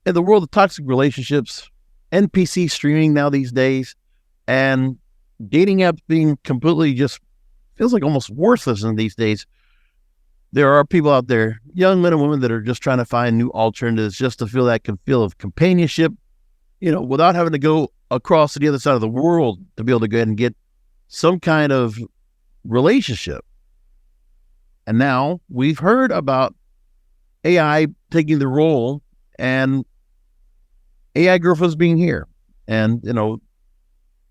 in the world of toxic relationships, NPC streaming now these days, and dating apps being completely just feels like almost worthless in these days. There are people out there, young men and women, that are just trying to find new alternatives just to feel that feel of companionship, without having to go across to the other side of the world to be able to go ahead and get some kind of relationship. And now we've heard about AI taking the role and AI girlfriends being here. And,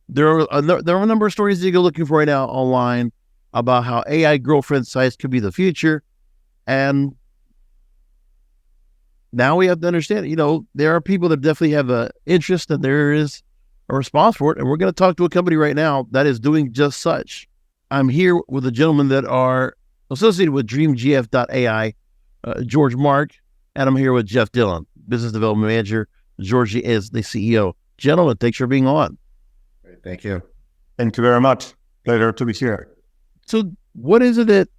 there are a number of stories that you go looking for right now online about how AI girlfriend sites could be the future. And now we have to understand, there are people that definitely have an interest, and there is a response for it. And we're going to talk to a company right now that is doing just such. I'm here with a gentleman that are associated with DreamGF.ai, George Mark, and I'm here with Jeff Dillon, Business Development Manager. George is the CEO. Gentlemen, thanks for being on. Great, thank you. Thank you very much. Pleasure to be here. So what is it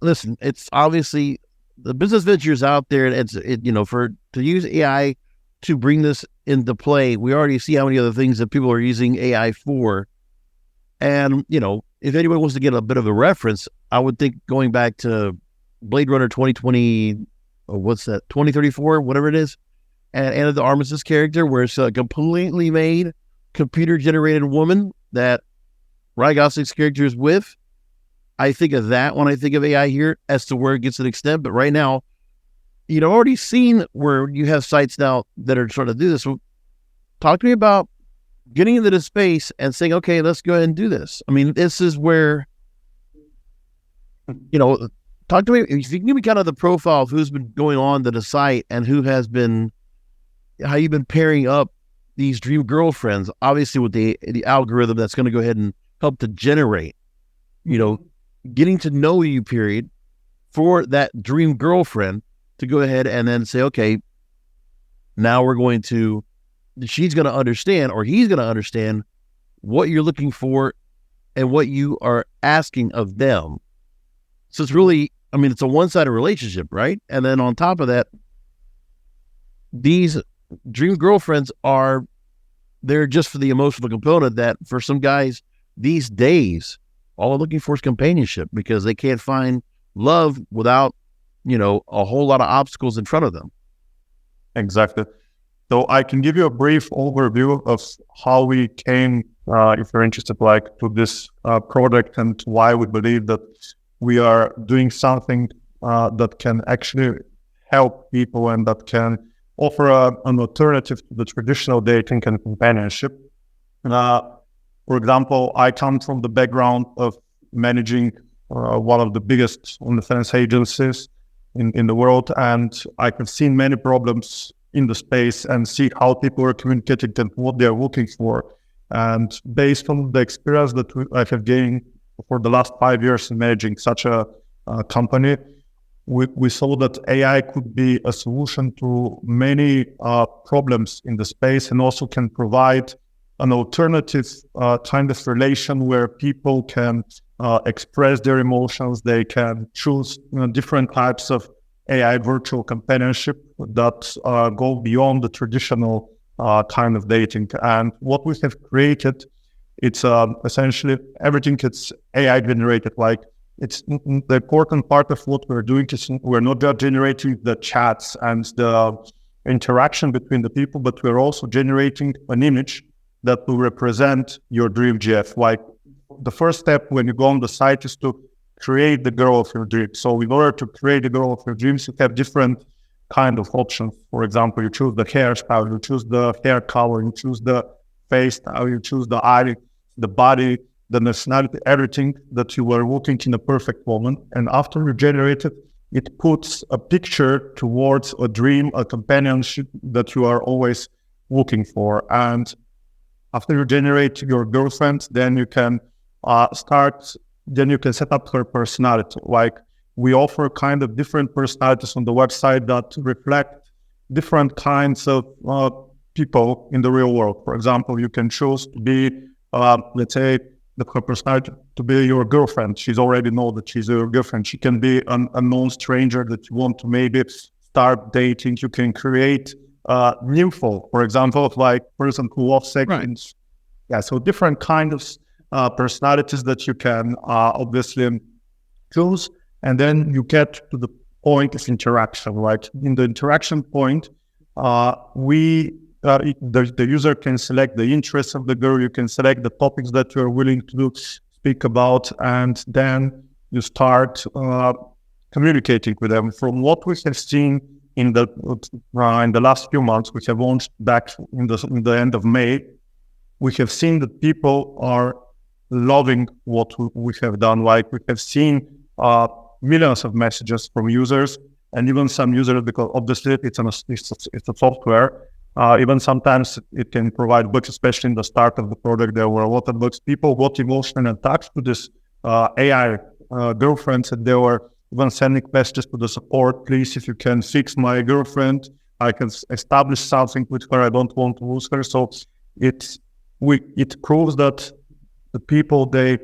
listen, it's obviously the business ventures out there, and to use AI to bring this into play, we already see how many other things that people are using AI for. And, if anyone wants to get a bit of a reference, I would think going back to Blade Runner 2020, 2034, whatever it is, and Anna de Armas' character, where it's a completely made, computer-generated woman that Ryan Gosling's character is with. I think of that when I think of AI here as to where it gets to an extent. But right now, I've already seen where you have sites now that are trying to do this. So talk to me about getting into this space and saying, okay, let's go ahead and do this. This is where, talk to me, if you can give me kind of the profile of who's been going on to the site and how you've been pairing up these dream girlfriends, obviously with the algorithm that's going to go ahead and help to generate, getting to know you, period, for that dream girlfriend to go ahead and then say, okay, now she's going to understand, or he's going to understand what you're looking for and what you are asking of them. So it's really, it's a one-sided relationship, right? And then on top of that, these dream girlfriends they're just for the emotional component that for some guys these days, all they're looking for is companionship because they can't find love without, a whole lot of obstacles in front of them. Exactly. So I can give you a brief overview of how we came, if you're interested, to this product and why we believe that we are doing something that can actually help people and that can offer an alternative to the traditional dating and companionship. For example, I come from the background of managing one of the biggest on-the-fence agencies in the world, and I have seen many problems in the space and see how people are communicating and what they're looking for. And based on the experience that I have gained for the last 5 years in managing such a company, we saw that AI could be a solution to many problems in the space, and also can provide an alternative kind of relation where people can express their emotions. They can choose different types of AI virtual companionship that go beyond the traditional kind of dating. And what we have created, it's essentially everything it's AI generated. It's the important part of what we're doing is we're not just generating the chats and the interaction between the people, but we're also generating an image that will represent your DreamGF. The first step when you go on the site is to create the girl of your dreams. So in order to create the girl of your dreams, you have different kind of options. For example, you choose the hairstyle, you choose the hair color, you choose the face style, you choose the eye, the body, the nationality, everything that you were looking in a perfect moment. And after you generate it, it puts a picture towards a dream, a companionship that you are always looking for. And after you generate your girlfriend, then you can set up her personality. We offer kind of different personalities on the website that reflect different kinds of people in the real world. For example, you can choose to be, let's say, her personality to be your girlfriend. She's already know that she's your girlfriend. She can be an unknown stranger that you want to maybe start dating. You can create nympho, for example, like person who loves sex. Right. Yeah, so different kinds of personalities that you can obviously choose, and then you get to the point of interaction. Right in the interaction point, the user can select the interests of the girl. You can select the topics that you are willing to speak about, and then you start communicating with them. From what we have seen in the last few months, we have launched back in the end of May. We have seen that people are loving what we have done. Like we have seen millions of messages from users, and even some users, because obviously it's a software. Even sometimes it can provide bugs, especially in the start of the product. There were a lot of bugs. People got emotionally attached to this AI girlfriends, and they were even sending messages to the support. Please, if you can fix my girlfriend, I can establish something with her. I don't want to lose her. So it proves that the people, they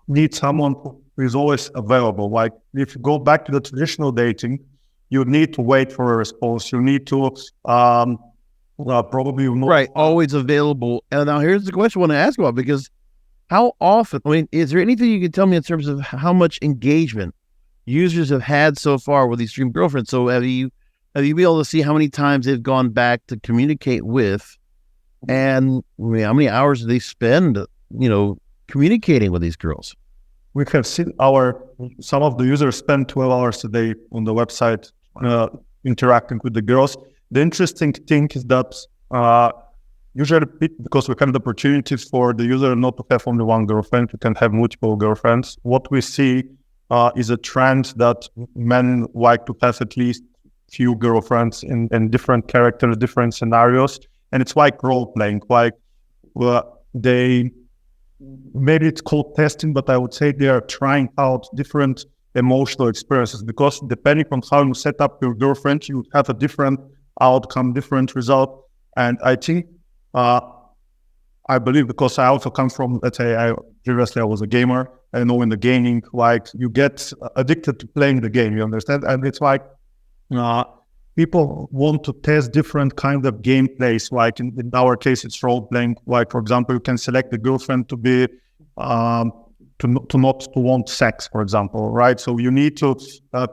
need someone who is always available. Like if you go back to the traditional dating, you need to wait for a response. You need to probably right, always available. And now here's the question I want to ask about, because how often, I mean, is there anything you can tell me in terms of how much engagement users have had so far with these Dream Girlfriends? So have you been able to see how many times they've gone back to communicate with, and I mean, how many hours do they spend, communicating with these girls? We have seen some of the users spend 12 hours a day on the website interacting with the girls. The interesting thing is that usually, because we have the opportunity for the user not to have only one girlfriend, we can have multiple girlfriends. What we see is a trend that men like to have at least few girlfriends in different characters, different scenarios. And it's like role playing, like maybe it's called testing, but I would say they are trying out different emotional experiences, because depending on how you set up your girlfriend, you have a different outcome, different result. And I think, I believe, because I also come from, let's say, previously I was a gamer. I know in the gaming, like you get addicted to playing the game, you understand? And it's like, people want to test different kind of gameplays. Like in our case, it's role playing. Like, for example, you can select the girlfriend to be, not to want sex, for example, right? So you need to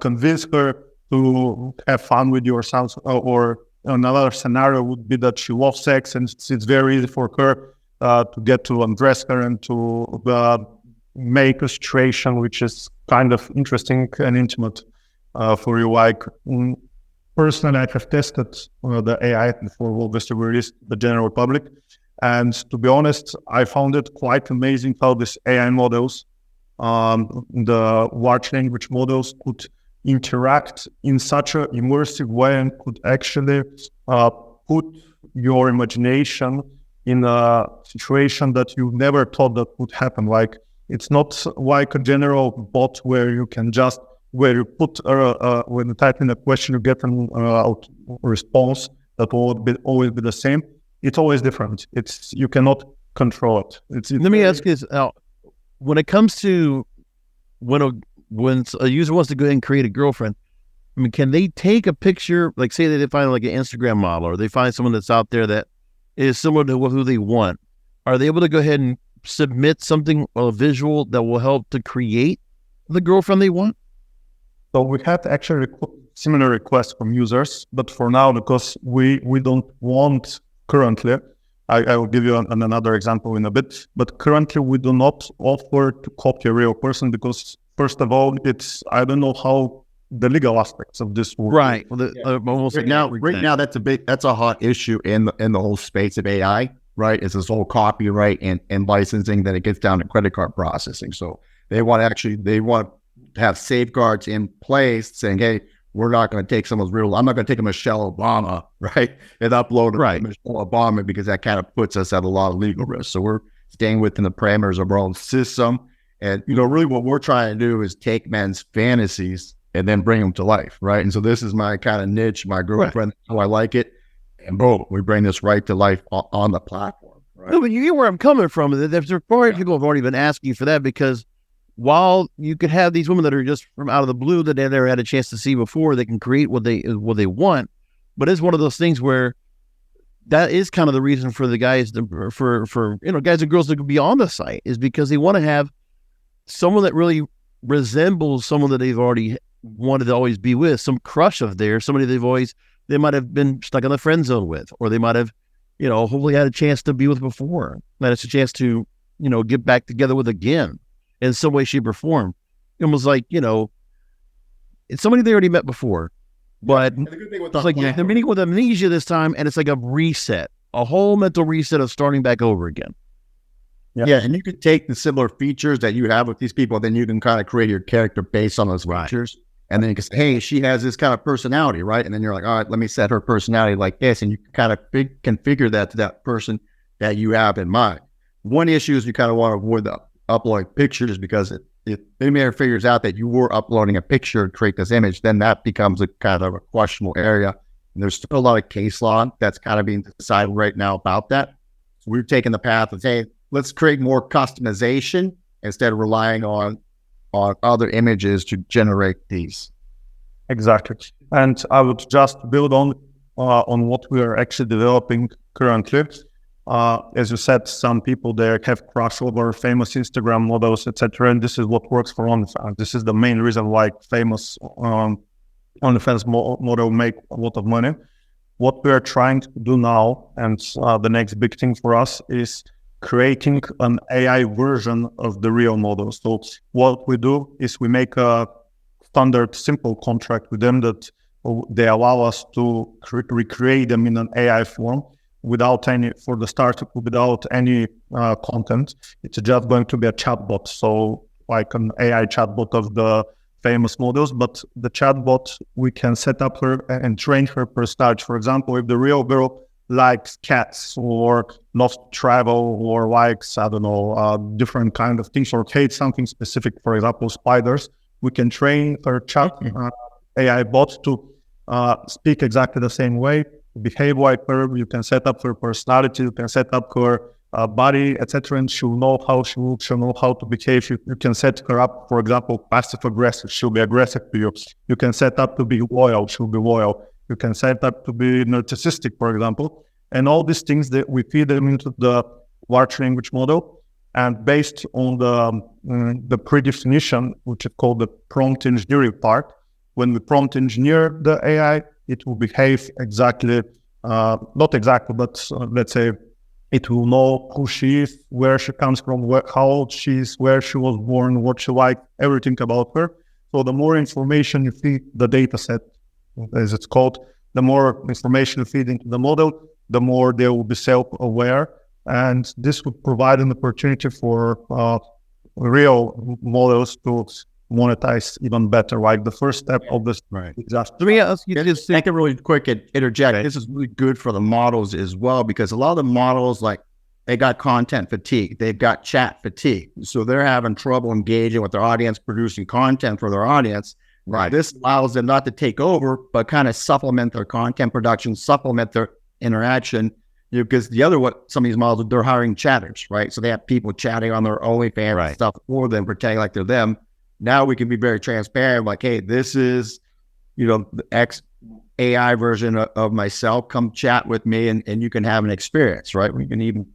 convince her to have fun with yourself. Or another scenario would be that she loves sex, and it's very easy for her to get to undress her and to make a situation which is kind of interesting and intimate for you. Like, personally, I have tested the AI before obviously we released the general public. And to be honest, I found it quite amazing how these AI models, the large language models, could interact in such an immersive way and could actually put your imagination in a situation that you never thought that would happen. Like, it's not like a general bot where you can just, where you put, when you type in a question, you get a response that will always be the same. It's always different. You cannot control it. Let me ask you this. When it comes to when a user wants to go ahead and create a girlfriend, I mean, can they take a picture, like say that they find like an Instagram model, or they find someone that's out there that is similar to who they want? Are they able to go ahead and submit something, a visual that will help to create the girlfriend they want? So we had actually similar requests from users, but for now, because we don't want currently, I will give you another example in a bit, but currently we do not offer to copy a real person, because first of all, I don't know how the legal aspects of this work. Right. Well, right now, that's a hot issue in the whole space of AI, right? It's this whole copyright and licensing, that it gets down to credit card processing. So they want to have safeguards in place saying, hey, we're not going to take someone's I'm not going to take a Michelle Obama, right, and upload Michelle Obama, because that kind of puts us at a lot of legal risk. So we're staying within the parameters of our own system. And, really what we're trying to do is take men's fantasies and then bring them to life, right? And so this is my kind of niche, my girlfriend, how I like it. And boom, we bring this right to life on the platform. Right? No, but you get where I'm coming from. There's probably people have already been asking you for that, because while you could have these women that are just from out of the blue that they never had a chance to see before, they can create what they want. But it's one of those things where that is kind of the reason for the guys for guys and girls that could be on the site, is because they want to have someone that really resembles someone that they've already wanted to always be with, some crush of theirs, somebody they might have been stuck in the friend zone with, or they might have, hopefully had a chance to be with before, that it's a chance to, get back together with again in some way, shape, or form. Almost like, it's somebody they already met before, but it's like they're meeting with amnesia this time, and it's like a reset, a whole mental reset of starting back over again. Yeah, and you could take the similar features that you have with these people, then you can kind of create your character based on those features. And then you can say, hey, she has this kind of personality, right? And then you're like, all right, let me set her personality like this. And you can kind of configure that to that person that you have in mind. One issue is you kind of want to avoid the uploading pictures, because if anybody figures out that you were uploading a picture to create this image, then that becomes a kind of a questionable area. And there's still a lot of case law that's kind of being decided right now about that. So we've taken the path of, hey, let's create more customization instead of relying on other images to generate these. Exactly. And I would just build on what we are actually developing currently. As you said, some people there have crush over famous Instagram models, etc. And this is what works for OnlyFans. This is the main reason why famous OnlyFans model make a lot of money. What we are trying to do now, and the next big thing for us, is creating an AI version of the real model. So what we do is we make a standard simple contract with them that they allow us to recreate them in an AI form without any content. It's just going to be a chatbot. So like an AI chatbot of the famous models, but the chatbot, we can set up her and train her personality. For example, if the real girl likes cats or loves to travel or likes, different kind of things, or hates something specific, for example, spiders, we can train her chat AI bot to speak exactly the same way, behave like her. You can set up her personality, you can set up her body, etc., and she'll know how she'll know how to behave. You can set her up, for example, passive aggressive, she'll be aggressive to you. You can set up to be loyal, she'll be loyal. You can set up to be narcissistic, for example, and all these things that we feed them into the large language model, and based on the predefinition, which is called the prompt engineering part. When we prompt engineer the AI, it will behave exactly, not exactly, but let's say it will know who she is, where she comes from, how old she is, where she was born, what she liked, everything about her. So the more information you feed the data set, as it's called, the more information you feed into the model, the more they will be self-aware. And this would provide an opportunity for real models to monetize even better. Like the first step of this. Right. Let me ask you this. I can really quick interject. Okay. This is really good for the models as well, because a lot of the models, like, they got content fatigue. They've got chat fatigue. So they're having trouble engaging with their audience, producing content for their audience. Right. This allows them not to take over, but kind of supplement their content production, supplement their interaction. Because some of these models, they're hiring chatters, right? So they have people chatting on their OnlyFans and stuff for them, pretending like they're them. Now we can be very transparent, like, hey, this is, the X AI version of myself. Come chat with me, and you can have an experience, right? We can even.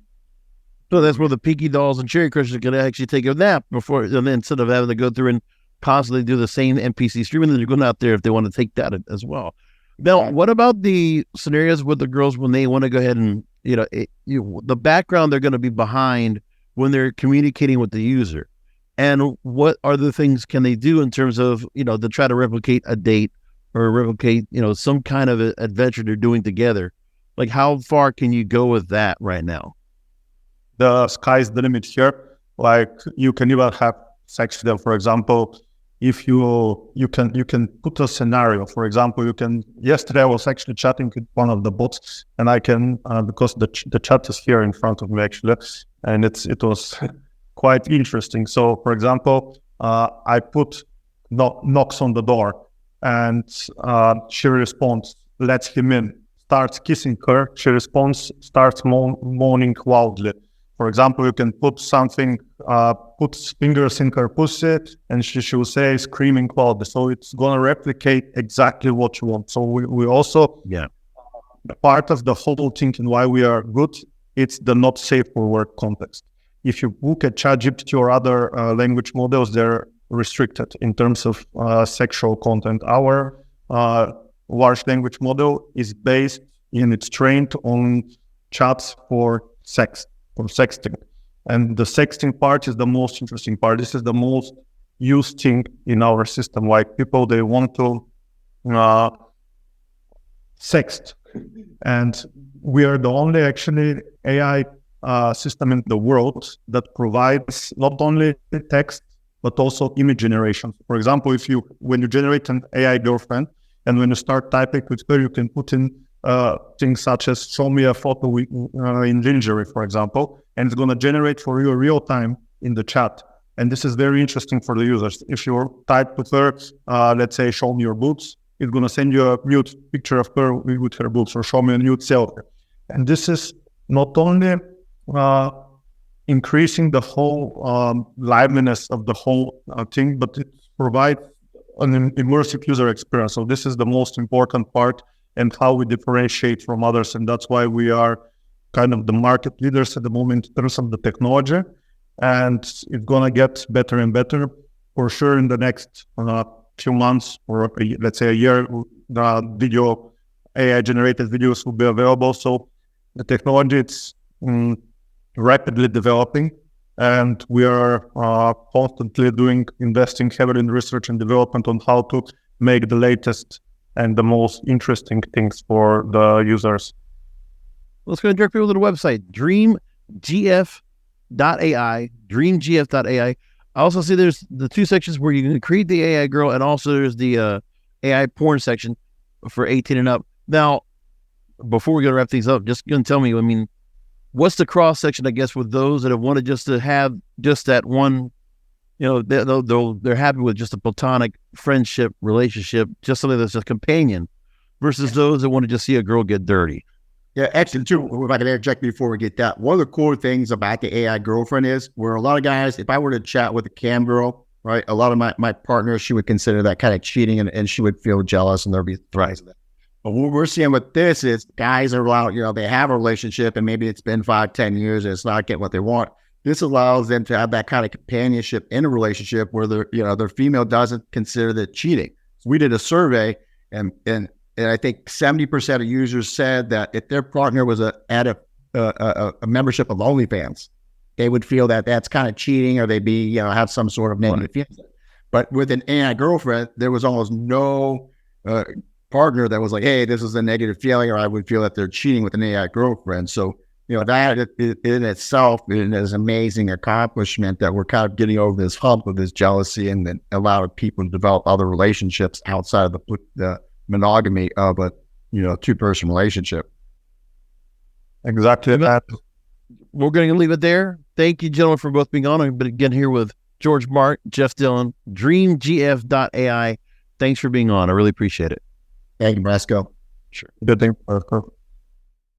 So that's where the Peaky Dolls and Cherry Crushers can actually take a nap before, and then instead of having to go through and constantly do the same NPC streaming, then they're going out there if they want to take that as well. Now, what about the scenarios with the girls when they want to go ahead and, the background they're going to be behind when they're communicating with the user? And what other things can they do in terms of, to try to replicate a date or replicate, some kind of adventure they're doing together? Like, how far can you go with that right now? The sky's the limit here. Like, you can even have sex with them, for example. If you can put a scenario, for example, yesterday I was actually chatting with one of the bots, and I can, because the chat is here in front of me actually, and it was quite interesting. So for example, I put knocks on the door, and she responds, lets him in, starts kissing her. She responds, starts moaning loudly. For example, you can put something, put fingers in her pussy, and she will say screaming cloud. So it's going to replicate exactly what you want. So we also, part of the whole thing and why we are good, it's the not safe for work context. If you look at ChatGPT or other language models, they're restricted in terms of sexual content. Our large language model is based and it's trained on chats for sex, for sexting. And the sexting part is the most interesting part. This is the most used thing in our system. Like people, they want to sext. And we are the only actually AI system in the world that provides not only text, but also image generation. For example, when you generate an AI girlfriend, and when you start typing with her, you can put in things such as show me a photo in lingerie, for example, and it's going to generate for you real time in the chat. And this is very interesting for the users. If you type with her, let's say, show me your boobs, it's going to send you a nude picture of her with her boobs, or show me a nude selfie. And this is not only increasing the whole liveliness of the whole thing, but it provides an immersive user experience. So this is the most important part and how we differentiate from others. And that's why we are kind of the market leaders at the moment in terms of the technology. And it's going to get better and better for sure in the next few months, or let's say a year. Video, AI generated videos will be available. So the technology, it's rapidly developing, and we are constantly investing heavily in research and development on how to make the latest and the most interesting things for the users. Let's go and direct people to the website, DreamGF.ai, DreamGF.ai. I also see there's the two sections where you can create the AI girl, and also there's the AI porn section for 18 and up. Now, before we go to wrap things up, just going to tell me, I mean, what's the cross section, I guess, with those that have wanted just to have just that one, they're happy with just a platonic friendship, relationship, just something that's a companion, versus those that want to just see a girl get dirty? Yeah, actually, too, if I can interject before we get that, one of the cool things about the AI girlfriend is where a lot of guys, if I were to chat with a cam girl, right, a lot of my partners, she would consider that kind of cheating, and she would feel jealous, and there'd be threats of that. But what we're seeing with this is guys are out, they have a relationship, and maybe it's been 5-10 years and it's not getting what they want. This allows them to have that kind of companionship in a relationship where their female doesn't consider that cheating. So we did a survey, and I think 70% of users said that if their partner was at a membership of OnlyFans, they would feel that that's kind of cheating, or they'd be, have some sort of negative feeling. But with an AI girlfriend, there was almost no partner that was like, hey, this is a negative feeling, or I would feel that they're cheating with an AI girlfriend. So, that in itself is an amazing accomplishment that we're kind of getting over this hump of this jealousy, and then allowing people to develop other relationships outside of the monogamy of a two-person relationship. Exactly that. We're going to leave it there. Thank you, gentlemen, for both being on. But again, here with George Mark, Jeff Dillon, DreamGF.ai. Thanks for being on. I really appreciate it. Thank you, Brasco. Sure. Good thing.